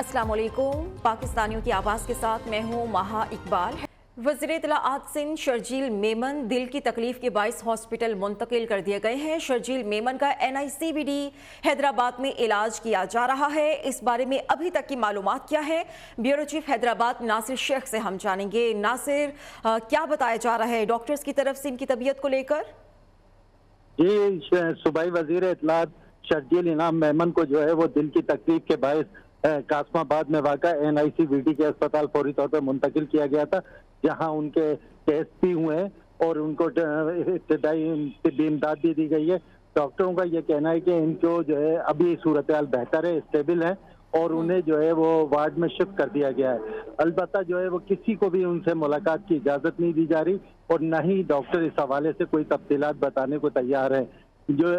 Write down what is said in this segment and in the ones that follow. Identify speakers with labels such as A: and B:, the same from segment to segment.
A: अस्सलाम वालेकुम। पाकिस्तानियों की आवाज़ के साथ मैं हूँ महा इकबाल। वज़ीर इत्तलाआत सिंध शर्जील मेमन दिल की तकलीफ के बाइस हॉस्पिटल मुंतकिल कर दिए गए हैं। शर्जील मेमन का NICBD हैदराबाद में इलाज किया जा रहा है। इस बारे में अभी तक की मालूमात क्या है, ब्यूरो चीफ हैदराबाद नासिर शेख से हम जानेंगे। नासिर, क्या बताया जा रहा है डॉक्टर्स की तरफ से इनकी तबीयत को लेकर?
B: जी, सूबाई वज़ीर इत्तलाआत शर्जील इनाम मेमन को जो है वो दिल की तकलीफ के बायस कासमाबाद में वाक़ा NICBD के अस्पताल फौरी तौर पर मुंतकिल किया गया था, जहां उनके टेस्ट भी हुए हैं और उनको इब्तिदाई तिब्बी इमदाद भी दी गई है। डॉक्टरों का ये कहना है कि इनको जो है अभी सूरत हाल बेहतर है, स्टेबल है और उन्हें जो है वो वार्ड में शिफ्ट कर दिया गया है। अलबत्ता जो है वो किसी को भी उनसे मुलाकात की इजाज़त नहीं दी जा रही और न ही डॉक्टर इस हवाले से कोई तफसीलात बताने को तैयार है। जो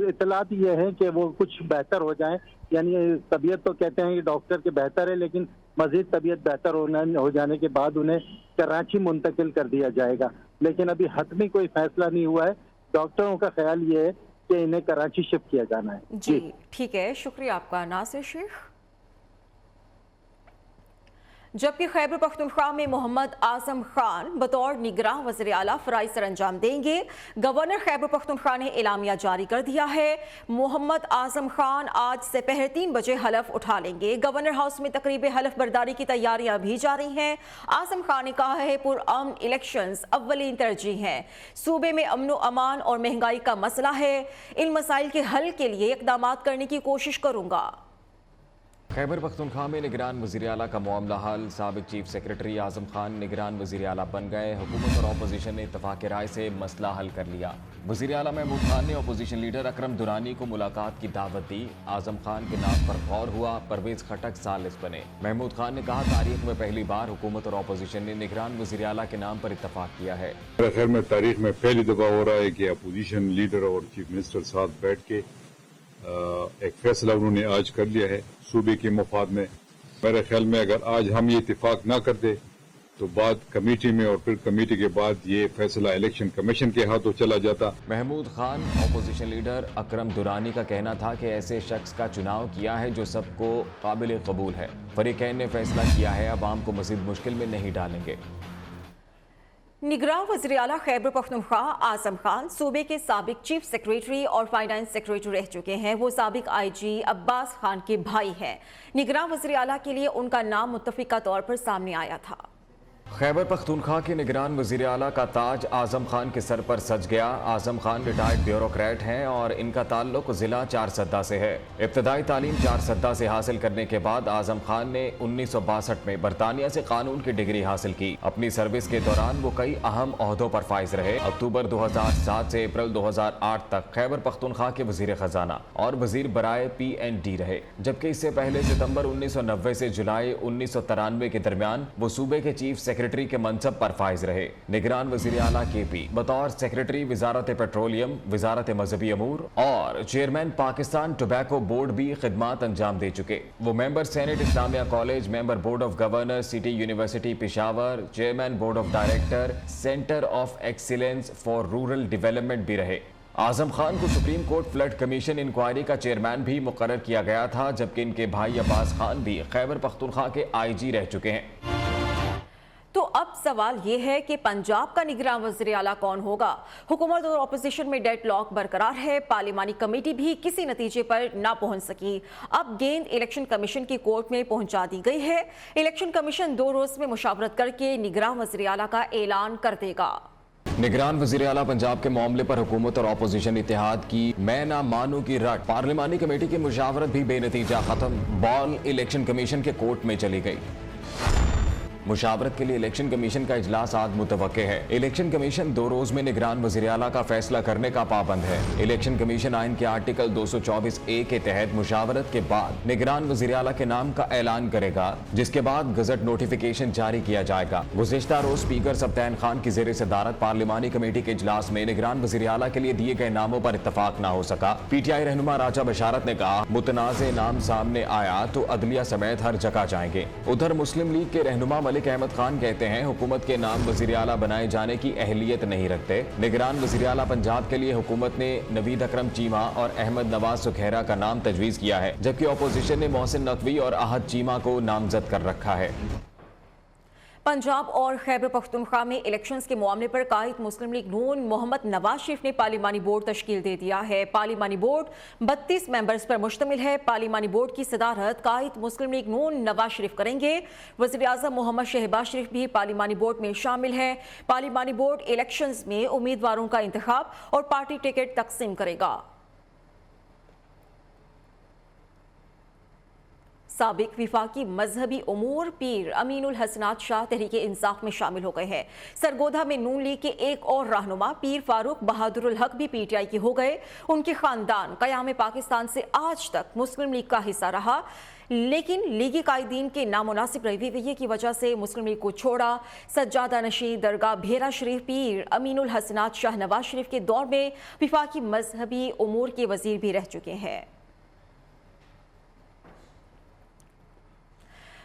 B: इत्तलात ये है कि वो कुछ बेहतर हो जाए, यानी तबीयत तो कहते हैं कि डॉक्टर के बेहतर है, लेकिन मजीद तबीयत बेहतर हो जाने के बाद उन्हें कराची मुंतकिल कर दिया जाएगा। लेकिन अभी हतमी कोई फैसला नहीं हुआ है। डॉक्टरों का ख्याल ये है कि इन्हें कराची शिफ्ट किया जाना है।
A: जी ठीक है, शुक्रिया आपका नासिर शेख। जबकि खैबर पख्तूनख्वा में मोहम्मद आजम खान बतौर निगरां वज़ीर आला फ़राइज़ सर अंजाम देंगे। गवर्नर खैबर पख्तूनख्वा ने एलामिया जारी कर दिया है। मोहम्मद आजम खान आज से पहर 3 बजे हलफ उठा लेंगे। गवर्नर हाउस में तकरीब हलफ बर्दारी की तैयारियां भी जारी हैं। आजम खान ने कहा है पुरअमन इलेक्शंस अव्वलीन तरजीह हैं। सूबे में अमन व अमान और महंगाई का मसला है, इन मसाइल के हल के लिए इक़दामात करने की कोशिश करूंगा।
C: खैबर पख्तूनख्वा में निगरान वज़ीर आला का मामला हल। साबिक चीफ सेक्रेटरी आजम खान निगरान वज़ीर आला बन गए। हुकूमत और अपोजिशन ने इत्तफाक राय से मसला हल कर लिया। वज़ीर आला महमूद खान ने अपोजिशन लीडर अकरम दुरानी को मुलाकात की दावत दी। आजम खान के नाम पर गौर हुआ, परवेज खटक सालिस बने। महमूद खान ने कहा तारीख में पहली बार हुकूमत और अपोजिशन ने निगरान वज़ीर आला के नाम पर इत्तफाक किया है।
D: मेरे ख्याल में तारीख में पहली दफा हो रहा है कि अपोजिशन लीडर और चीफ मिनिस्टर साथ बैठ के एक फैसला उन्होंने आज कर लिया है सूबे के मफाद में। मेरे ख्याल में अगर आज हम ये इत्तेफाक ना करते तो बाद कमेटी में और फिर कमेटी के बाद ये फैसला इलेक्शन कमीशन के हाथों चला जाता।
C: महमूद खान अपोजिशन लीडर अकरम दुरानी का कहना था कि ऐसे शख्स का चुनाव किया है जो सबको काबिल कबूल है। फरीकैन ने फैसला किया है अवाम को मजीद मुश्किल में नहीं डालेंगे।
A: निगरां वज़ीर आला खैबर पख्तूनख्वा आजम खान सूबे के साबिक चीफ सेक्रेटरी और फाइनेंस सेक्रेटरी रह चुके हैं। वो साबिक IG अब्बास खान के भाई हैं। निगरां वज़ीर आला के लिए उनका नाम मुत्तफिका तौर पर सामने आया था।
C: खैबर पख्तूनख्वा के निगरान वज़ीर आला का ताज आजम खान के सर पर सज गया। आजम खान रिटायर्ड ब्यूरोक्रेट हैं और इनका ताल्लुक ज़िला चारसद्दा से है। इब्तदाई तालीम चारसद्दा से हासिल करने के बाद आजम खान ने 1962 में बरतानिया से कानून की डिग्री हासिल की। अपनी सर्विस के दौरान वो कई अहम ओहदों पर फाइज रहे। अक्टूबर 2007 से अप्रैल 2008 तक खैबर पख्तूनख्वा के वज़ीर ख़जाना और वज़ीर बराए PND रहे, जबकि इससे पहले सितंबर 1990 से जुलाई 1993 के दरमियान वो सूबे के चीफ सेक्रेटरी के मनसब पर फाइज रहे। निगरान वज़ीर आला KP बतौर सेक्रेटरी वजारत पेट्रोलियम, वजारत मजहबी अमूर और चेयरमैन पाकिस्तान टोबैको बोर्ड भी खिदमात अंजाम दे चुके। वो member senate Islamia college, member board of governor city university Peshawar, chairman board of director centre of excellence for rural development भी रहे। आजम खान को supreme court flood commission inquiry का चेयरमैन भी मुकर्रर किया गया था, जबकि इनके भाई अब्बास खान भी खैबर पख्तूनख्वा के IG रह चुके हैं।
A: तो अब सवाल ये है कि पंजाब का निगरान वज़ीर आला कौन होगा? हुकूमत और अपोजिशन में डेडलॉक बरकरार है। पार्लिमानी कमेटी भी किसी नतीजे पर ना पहुंच सकी। अब गेंद इलेक्शन कमीशन की कोर्ट में पहुंचा दी गई है। इलेक्शन कमीशन 2 रोज में मुशावरत करके निगरान वज़ीर आला का ऐलान कर देगा।
C: निगरान वज़ीर आला पंजाब के मामले पर हुकूमत और अपोजिशन इत्तेहाद की मैं ना मानू की रट। पार्लिमानी कमेटी की मुशावरत भी बेनतीजा खत्म। बॉल इलेक्शन कमीशन के कोर्ट में चली गई। मुशावरत के लिए इलेक्शन कमीशन का इजलास आज मुतवक्के है। इलेक्शन कमीशन 2 रोज में निगरान वज़ीर आला का फैसला करने का पाबंद है। इलेक्शन कमीशन आइन के आर्टिकल 224A के तहत मुशावरत के बाद निगरान वज़ीर आला के नाम का ऐलान करेगा, जिसके बाद गजट नोटिफिकेशन जारी किया जाएगा। गुज़िश्ता रोज स्पीकर सब्तैन खान की ज़ेर सदारत पार्लिमानी कमेटी के इजलास में निगरान वज़ीर आला के लिए दिए गए नामों पर इत्तफाक न हो सका। PTI रहनुमा राजा बशारत ने कहा मुतनाज़े नाम सामने आया तो अदलिया समेत हर जगह जाएंगे। उधर मुस्लिम लीग के रहनुमा मलिक अहमद खान कहते हैं हुकूमत के नाम वज़ीर आला बनाए जाने की अहलियत नहीं रखते। निगरान वज़ीर आला पंजाब के लिए हुकूमत ने नवीद अकरम चीमा और अहमद नवाज सुखैरा का नाम तजवीज़ किया है, जबकि अपोजिशन ने मोहसिन नकवी और आहद चीमा को नामजद कर रखा है।
A: पंजाब और खैबर पख्तूनख्वा में इलेक्शंस के मामले पर कायद मुस्लिम लीग नून मोहम्मद नवाज शरीफ ने पार्लिमानी बोर्ड तश्कील दे दिया है। पार्लिमानी बोर्ड 32 मेंबर्स पर मुश्तमिल है। पार्लिमानी बोर्ड की सदारत कायद मुस्लिम लीग नून नवाज शरीफ करेंगे। वज़ीर आज़म मोहम्मद शहबाज शरीफ भी पार्लिमानी बोर्ड में शामिल है। पार्लिमानी बोर्ड इलेक्शंस में उम्मीदवारों का इंतखाब और पार्टी टिकट तकसीम करेगा। साबिक विफाकी मजहबी उमूर पीर अमीनुल हसनात शाह तहरीक इंसाफ में शामिल हो गए हैं। सरगोधा में नून लीग के एक और रहनुमा पीर फारूक बहादुरुल हक भी पीटीआई के हो गए। उनके खानदान क़याम पाकिस्तान से आज तक मुस्लिम लीग का हिस्सा रहा, लेकिन लीगी कायदीन के नामुनासिब रवैये की वजह से मुस्लिम लीग को छोड़ा। सज्जादा नशी दरगाह भेरा शरीफ पीर अमीनुल हसनात शाह नवाज शरीफ के दौर में विफाकी मजहबी उमूर के वजीर भी रह चुके हैं।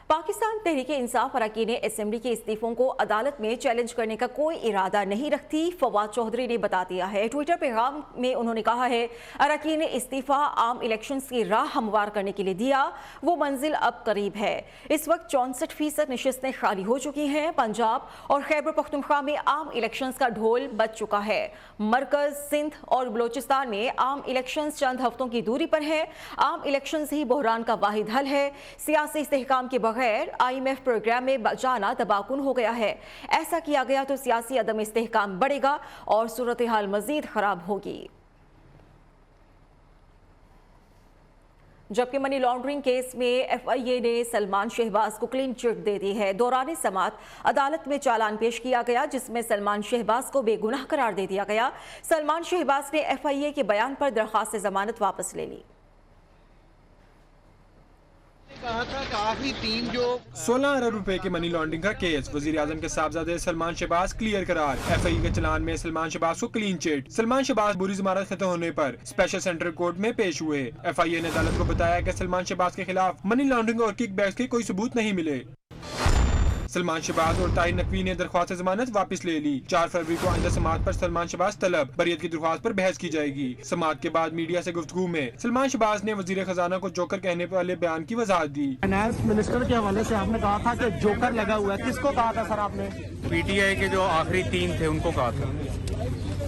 A: पाकिस्तान तहरीक इंसाफ अरकान असेंबली के इस्तीफों को अदालत में चैलेंज करने का कोई इरादा नहीं रखती, फवाद चौधरी ने बता दिया है। ट्विटर पैगाम में उन्होंने कहा है, अरकान इस्तीफा आम इलेक्शंस की राह हमवार करने के लिए दिया, वो मंजिल अब करीब है। इस वक्त 64% नशिस्तें खाली हो चुकी हैं। पंजाब और खैबर पख्तूनख्वा में आम इलेक्शंस का ढोल बज चुका है। मरकज, सिंध और बलोचिस्तान में आम इलेक्शंस चंद हफ्तों की दूरी पर है। आम इलेक्शंस ही बहरान का वाहिद हल है। सियासी इस्तेहकाम के IMF प्रोग्राम में जाना तबाकुन हो गया है। ऐसा किया गया तो सियासी अदम इस्तेहकाम बढ़ेगा और सूरत हाल मजीद खराब होगी। जबकि मनी लॉन्ड्रिंग केस में FIA ने सलमान शहबाज को क्लीन चिट दे दी है। दौरान समाअत अदालत में चालान पेश किया गया, जिसमें सलमान शहबाज को बेगुनाह करार दे दिया गया। सलमान शहबाज ने FIA के बयान पर दरख्वास्त जमानत वापस ले ली।
E: कहा था कि आखिरी 3 जो
F: 16 अरब रुपए के मनी लॉन्ड्रिंग का केस, वजीर आजम के साहबजादे सलमान शहबाज क्लियर करार। FIA के चलान में सलमान शहबाज को क्लीन चिट। सलमान शहबाज बुरी जमानत खत्म होने पर स्पेशल सेंट्रल कोर्ट में पेश हुए। FIA ने अदालत को बताया कि सलमान शहबाज के खिलाफ मनी लॉन्ड्रिंग और किकबैक्स के कोई सबूत नहीं मिले। सलमान शहबाज और ताहिर नकवी ने दरख्वास्त जमानत वापस ले ली। 4 फरवरी को आइंदा समाअत पर सलमान शहबाज तलब, बरियत की दरख्वास्त पर बहस की जाएगी। समाअत के बाद मीडिया से गुफ्तगू में सलमान शहबाज ने वजीर खजाना को जोकर कहने वाले बयान की वजाहत दी।
G: फाइनेंस मिनिस्टर के हवाले से आपने कहा था कि जोकर लगा हुआ है, किसको कहा था सर आपने?
H: PTI के जो आखिरी 3 थे उनको कहा था।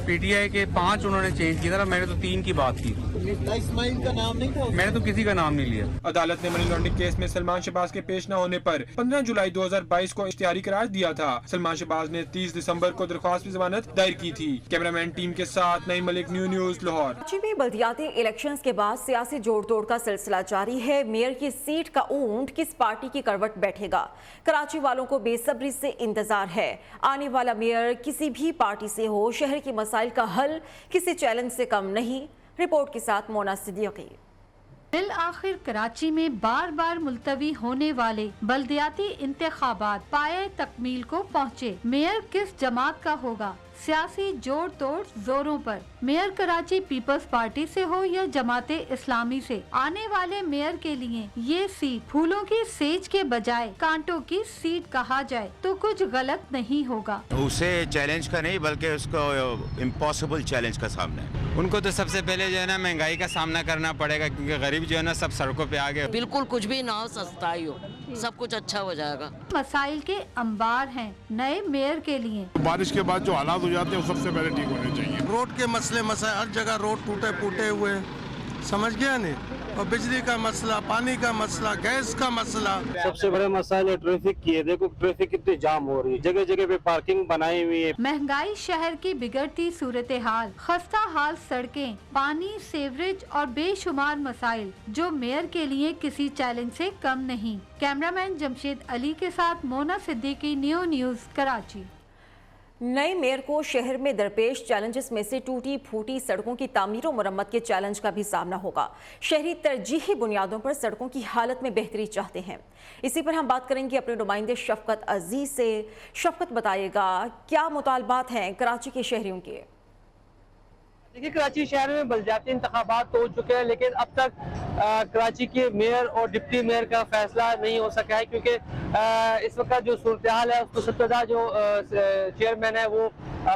H: PTI के 5 उन्होंने चेंज किया था, मैंने तो 3 की बात की।
E: इस्माइल का नाम नहीं था,
H: मैंने तो किसी का नाम नहीं लिया।
F: अदालत ने मनी लॉन्ड्रिंग केस में सलमान शहबाज के पेश न होने पर 15 जुलाई 2022 को इख्तियारी करार दिया था। सलमान शहबाज ने 30 दिसंबर को दरख्वास्त जमानत दायर की थी। कैमरामैन टीम के साथ नई मलिक, न्यूज़ लाहौर।
A: कराची में बल्दियाती इलेक्शंस के बाद सियासी जोड़ तोड़ का सिलसिला जारी है। मेयर की सीट का ऊंट किस पार्टी की करवट बैठेगा, कराची वालों को बेसब्री से इंतजार है। आने वाला मेयर किसी भी पार्टी से हो, शहर के मसाइल का हल किसी चैलेंज से कम नहीं। रिपोर्ट के साथ मोना सिद्दीकी।
I: बिल आखिर कराची में बार बार मुलतवी होने वाले बल्दियाती इंतखाबात पाए तकमील को पहुँचे। मेयर किस जमात का होगा, सियासी जोड़ तोड़ जोरों पर। मेयर कराची पीपल्स पार्टी से हो या जमाते इस्लामी से, आने वाले मेयर के लिए ये सीट फूलों की सेज के बजाय कांटों की सीट कहा जाए तो कुछ गलत नहीं होगा।
J: उसे चैलेंज का नहीं बल्कि उसको इम्पॉसिबल चैलेंज का सामना है।
H: उनको तो सबसे पहले जो है ना महंगाई का सामना करना पड़ेगा, क्योंकि गरीब जो है ना सब सड़कों पे आ गए।
K: बिल्कुल कुछ भी ना हो, सस्ता ही हो, सब कुछ अच्छा हो जाएगा।
I: मसाइल के अंबार हैं नए मेयर के लिए।
L: बारिश के बाद जो हालात हो जाते हैं वो सबसे पहले ठीक होने चाहिए।
E: रोड के मसले हर जगह रोड टूटे फूटे हुए, समझ गया नहीं, और बिजली का मसला, पानी का मसला, गैस का मसला।
G: सबसे बड़े मसाइल ट्रैफिक की है। देखो ट्रैफिक कितनी जाम हो रही है, जगह जगह पे पार्किंग बनाई हुई है।
I: महंगाई, शहर की बिगड़ती सूरत हाल, खस्ता हाल सड़कें, पानी, सीवरेज और बेशुमार मसाइल जो मेयर के लिए किसी चैलेंज से कम नहीं। कैमरामैन जमशेद अली के साथ मोना सिद्दीकी, न्यूज़ कराची।
A: नए मेयर को शहर में दरपेश चैलेंजेस में से टूटी फूटी सड़कों की तामीर और मरम्मत के चैलेंज का भी सामना होगा। शहरी तरजीही बुनियादों पर सड़कों की हालत में बेहतरी चाहते हैं। इसी पर हम बात करेंगे अपने नुमाइंदे शफकत अजीज से। शफकत बताइएगा क्या मुतालबात हैं कराची के शहरियों के?
G: देखिए, कराची शहर में बलदियाती इंतखाबात तो हो चुके हैं, लेकिन अब तक कराची के मेयर और डिप्टी मेयर का फैसला नहीं हो सका है, क्योंकि इस वक्त जो सूरत हाल है उसको सबसे जो चेयरमैन है वो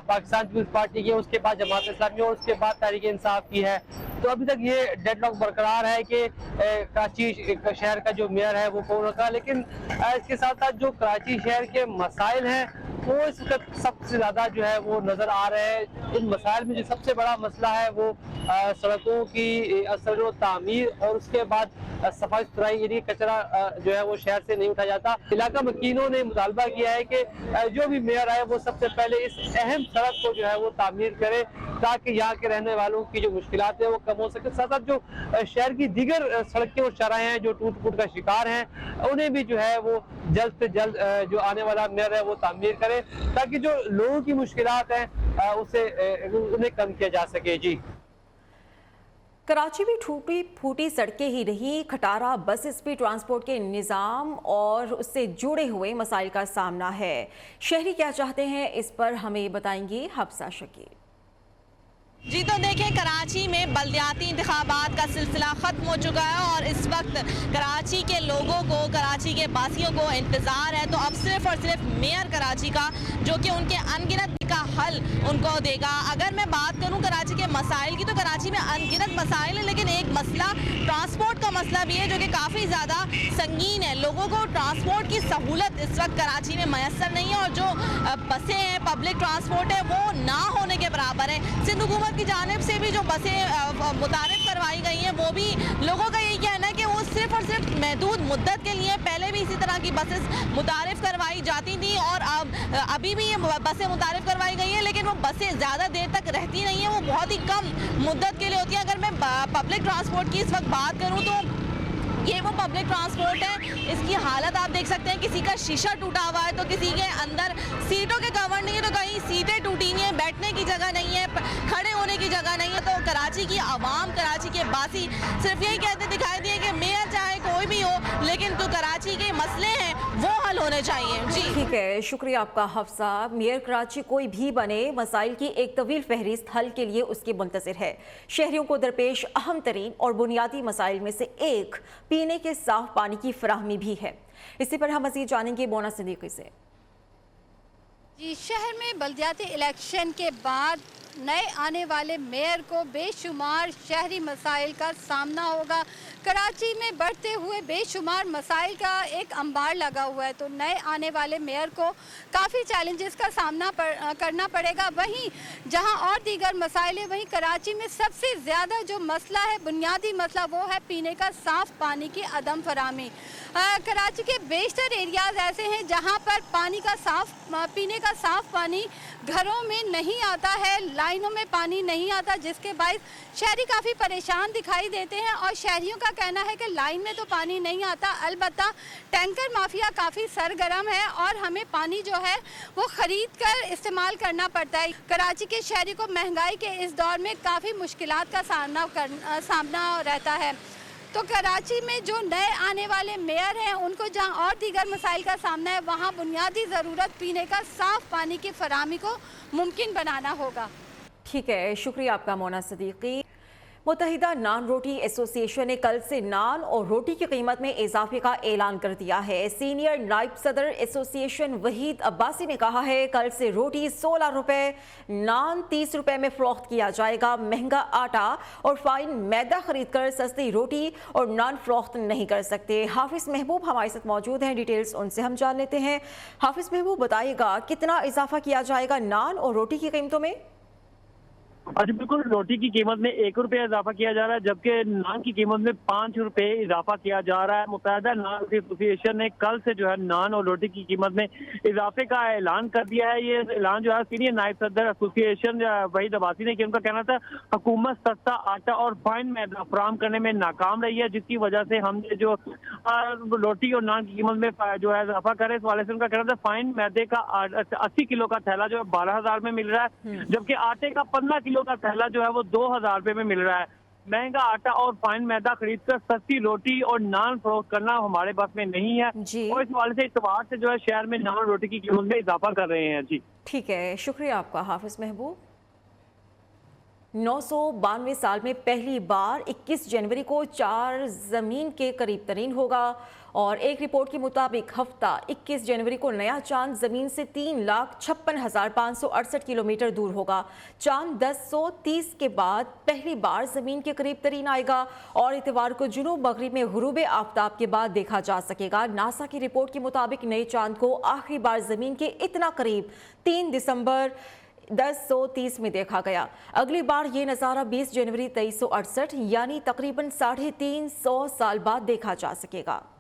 G: पाकिस्तान पीपल्स पार्टी की है, उसके बाद जमात इस्लामी और उसके बाद तहरीक इंसाफ की है। तो अभी तक ये डेडलॉक बरकरार है कि कराची शहर का जो मेयर है वो कौन होगा। लेकिन इसके साथ साथ जो कराची शहर के मसाइल हैं वो इस वक्त सबसे ज़्यादा जो है वो नज़र आ रहे हैं। इन मसाइल में जो सबसे बड़ा मसला है वो सड़कों की असर व तामीर और उसके बाद सफाई सुथराई, यानी कचरा जो है वो शहर से नहीं उठाया जाता। इलाका मकीनों ने मुतालबा किया है कि जो भी मेयर आए वो सबसे पहले इस अहम सड़क को जो है वो तामीर करे, ताकि यहाँ के रहने वालों की जो मुश्किलात है वो कम हो सके। साथ साथ जो शहर की दीगर सड़कें और शराहें हैं जो टूट फूट का शिकार हैं, उन्हें भी जो है वो जल्द से जल्द जो आने वाला मेयर है वो तामीर करे, ताकि जो लोगों की मुश्किलात हैं उसे उन्हें कम किया जा सके। जी,
A: कराची में टूटी फूटी सड़कें ही नहीं, खटारा बस स्पीड ट्रांसपोर्ट के निज़ाम और उससे जुड़े हुए मसाइल का सामना है। शहरी क्या चाहते हैं, इस पर हमें बताएंगी हफ्सा शकील।
M: जी, तो देखें, कराची में बलदियाती इंतखाबात का सिलसिला ख़त्म हो चुका है और इस वक्त कराची के लोगों को, कराची के बासियों को इंतज़ार है तो अब सिर्फ और सिर्फ मेयर कराची का, जो कि उनके अनगिनत का हल उनको देगा। अगर मैं बात करूं कराची के मसाइल की, तो कराची में अनगिनत मसाइल है, लेकिन एक मसला ट्रांसपोर्ट का मसला भी है जो कि काफ़ी ज़्यादा संगीन है। लोगों को ट्रांसपोर्ट की सहूलत इस वक्त कराची में मैसर नहीं है और जो बसें हैं, पब्लिक ट्रांसपोर्ट है, वो ना होने के बराबर है। सिंध हुकूमत की जानिब से भी जो बसें मुतारिफ करवाई गई हैं, वो भी लोगों का यही कहना है कि वो सिर्फ और सिर्फ महदूद मुद्दत के लिए, पहले भी इसी तरह की बसेस मुतारिफ करवाई जाती थी और अभी भी ये बसें मुतारिफ करवाई गई हैं, लेकिन वो बसें ज़्यादा देर तक रहती नहीं हैं, वो बहुत ही कम मुद्दत के लिए होती हैं। अगर मैं पब्लिक ट्रांसपोर्ट की इस वक्त बात करूँ तो ये वो पब्लिक ट्रांसपोर्ट है, इसकी हालत आप देख सकते हैं, किसी का शीशा टूटा हुआ है तो किसी के अंदर सीटों के कवर नहीं है, तो कहीं सीटें टूटी हुई हैं, बैठने की जगह नहीं है, खड़े होने की जगह नहीं है। तो कराची की आवाम, कराची के बासी सिर्फ यही कहते दिखाई दिए कि मेयर चाहे कोई भी हो, लेकिन जो कराची के मसले हैं वो हल होने चाहिए। जी
A: ठीक है, शुक्रिया आपका हफ्सा। मेयर कराची कोई भी बने, मसाइल की एक तवील फहरिस्त हल के लिए उसकी मुंतज़िर है। शहरियों को दरपेश अहम तरीन और बुनियादी मसाइल में से एक पीने के साफ पानी की फराहमी भी है। इसी पर हम मज़ीद जानेंगे मोना सिद्दीकी से।
I: जी, शहर में बलदियाती इलेक्शन के बाद नए आने वाले मेयर को बेशुमार शहरी मसाइल का सामना होगा। कराची में बढ़ते हुए बेशुमार मसाइल का एक अंबार लगा हुआ है, तो नए आने वाले मेयर को काफ़ी चैलेंजेस का सामना करना पड़ेगा। वहीं जहां और दीगर मसाइल है, वहीं कराची में सबसे ज़्यादा जो मसला है, बुनियादी मसला, वो है पीने का साफ़ पानी की अदम फराहमी। कराची के बेशतर एरियाज़ ऐसे हैं जहां पर पीने का साफ़ पानी घरों में नहीं आता है, लाइनों में पानी नहीं आता, जिसके बायस शहरी काफ़ी परेशान दिखाई देते हैं। और शहरियों का कहना है कि लाइन में तो पानी नहीं आता, अलबत्ता टैंकर माफिया काफ़ी सरगर्म है और हमें पानी जो है वो ख़रीद कर इस्तेमाल करना पड़ता है। कराची के शहरी को महंगाई के इस दौर में काफ़ी मुश्किलात का सामना रहता है। तो कराची में जो नए आने वाले मेयर हैं, उनको जहां और दीगर मसाइल का सामना है, वहां बुनियादी ज़रूरत पीने का साफ़ पानी की फराहमी को मुमकिन बनाना होगा।
A: ठीक है, शुक्रिया आपका मोना सिद्दीकी। मुत्तहिदा नान रोटी एसोसिएशन ने कल से नान और रोटी की कीमत में इजाफे का ऐलान कर दिया है। सीनियर नायब सदर एसोसिएशन वहीद अब्बासी ने कहा है, कल से रोटी 16 रुपये, नान 30 रुपये में फरोख्त किया जाएगा। महंगा आटा और फाइन मैदा खरीद कर सस्ती रोटी और नान फरोख्त नहीं कर सकते। हाफिज महबूब हमारे साथ मौजूद हैं, डिटेल्स उनसे हम जान लेते हैं। हाफिज महबूब, बताइएगा कितना इजाफा किया जाएगा नान और रोटी की कीमतों में?
N: जी बिल्कुल, रोटी की कीमत में 1 रुपया इजाफा किया जा रहा है, जबकि नान की कीमत में 5 रुपये इजाफा किया जा रहा है। मुत्तहिदा नान एसोसिएशन ने कल से जो है नान और रोटी की कीमत में इजाफे का ऐलान कर दिया है। ये ऐलान जो है सीनियर नायब सदर एसोसिएशन वहीद अब्बासी ने किया। उनका कहना था हुकूमत सस्ता आटा और फाइन मैदा फराहम करने में नाकाम रही है, जिसकी वजह से हमने जो रोटी और नान की कीमत में जो है इजाफा करे। इस वाले से उनका कहना था फाइन मैदे का 80 किलो का थैला जो है 12,000 में मिल रहा है, जबकि आटे का 15 किलो का थैला जो है वो 2,000 रुपए में मिल रहा है। महंगा आटा और फाइन मैदा खरीद कर सस्ती रोटी और नान फरोख्त करना हमारे बस में नहीं है और इस वाले से इतवार से जो है शहर में नान और रोटी की कीमत में इजाफा कर रहे हैं। जी
A: ठीक है, शुक्रिया आपका हाफिज महबूब। 992 साल में पहली बार 21 जनवरी को चार ज़मीन के करीब तरीन होगा और एक रिपोर्ट के मुताबिक हफ्ता 21 जनवरी को नया चांद ज़मीन से 3,56,568 किलोमीटर दूर होगा। चांद 1030 के बाद पहली बार ज़मीन के करीब तरीन आएगा और इतवार को जुनूब मगरिब में गुरूब आफ्ताब के बाद देखा जा सकेगा। नासा की रिपोर्ट के मुताबिक नए चांद को आखिरी बार ज़मीन के इतना करीब 3 दिसंबर 1030 में देखा गया। अगली बार ये नज़ारा 20 जनवरी 2368 यानी तकरीबन 350 साल बाद देखा जा सकेगा।